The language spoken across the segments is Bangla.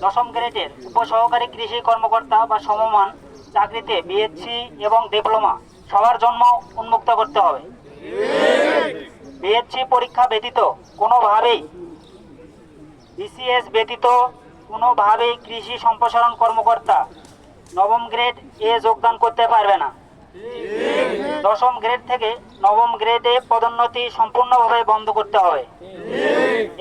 দশম গ্রেডের উপসহকারী কৃষি কর্মকর্তা বা সমমান চাকরিতে বিএসসি এবং ডিপ্লোমা সবার জন্য উন্মুক্ত করতে হবে। বিএসসি পরীক্ষা ব্যতীত কোনোভাবেই, বিসিএস ব্যতীত কোনোভাবেই কৃষি সম্প্রসারণ কর্মকর্তা নবম গ্রেড এ যোগদান করতে পারবে না। দশম গ্রেড থেকে নবম গ্রেডে পদোন্নতি সম্পূর্ণভাবে বন্ধ করতে হবে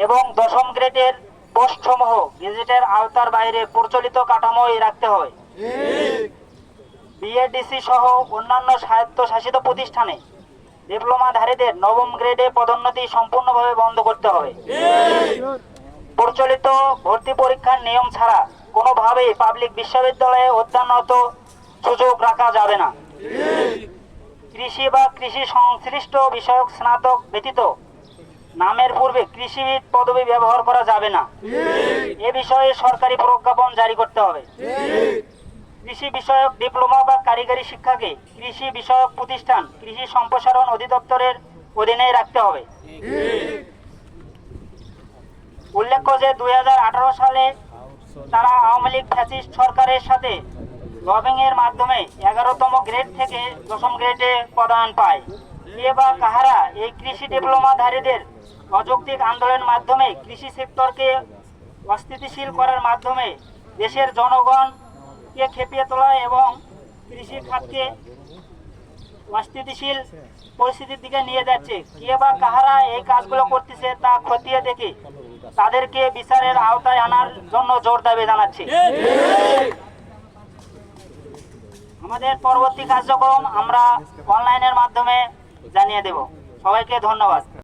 এবং দশম গ্রেডের পোস্টসমূহ গেজেটের আওতার বাইরে প্রচলিত কাঠামোই রাখতে হবে। বিএডিসি সহ অন্যান্য স্বায়ত্তশাসিত প্রতিষ্ঠানে ডিপ্লোমাধারীদের নবম গ্রেডে পদোন্নতি সম্পূর্ণভাবে বন্ধ করতে হবে। প্রচলিত ভর্তি পরীক্ষার নিয়ম ছাড়া কোনোভাবেই পাবলিক বিশ্ববিদ্যালয়ে অধ্যয়নরত সুযোগ রাখা যাবে না। কৃষি বা কৃষি সংশ্লিষ্ট বিষয়ক স্নাতক ব্যতীত নামের পূর্বে কৃষিবিদ পদবি ব্যবহার করা যাবে না। এ বিষয়ে সরকারি প্রজ্ঞাপন জারি করতে হবে। কৃষি বিষয়ক ডিপ্লোমা বা কারিগরি শিক্ষাকে কৃষি বিষয়ক প্রতিষ্ঠান কৃষি সম্প্রসারণ অধিদপ্তরের অধীনে রাখতে হবে। উল্লেখ্য যে 2018 সালে তারা আওয়ামী লীগ ফ্যাসিস্ট সরকারের সাথে লবিং এর মাধ্যমে 11তম গ্রেড থেকে 10ম গ্রেডে পদায়ন পায়। কে বা কাহারা এই কৃষি ডিপ্লোমাধারীদের অযৌক্তিক আন্দোলনের মাধ্যমে কৃষি সেক্টরকে অস্থিতিশীল করার মাধ্যমে দেশের জনগণকে খেপিয়ে তোলা এবং কৃষি খাতকে অস্থিতিশীল পরিস্থিতির দিকে নিয়ে যাচ্ছে। কে বা কাহারা এই কাজগুলো করতেছে তা খতিয়ে দেখে তাদেরকে বিচারের আওতায় আনার জন্য জোর দাবি জানাচ্ছি। আমাদের পরবর্তী কার্যক্রম আমরা অনলাইনের মাধ্যমে জানিয়ে দেব। সবাইকে ধন্যবাদ।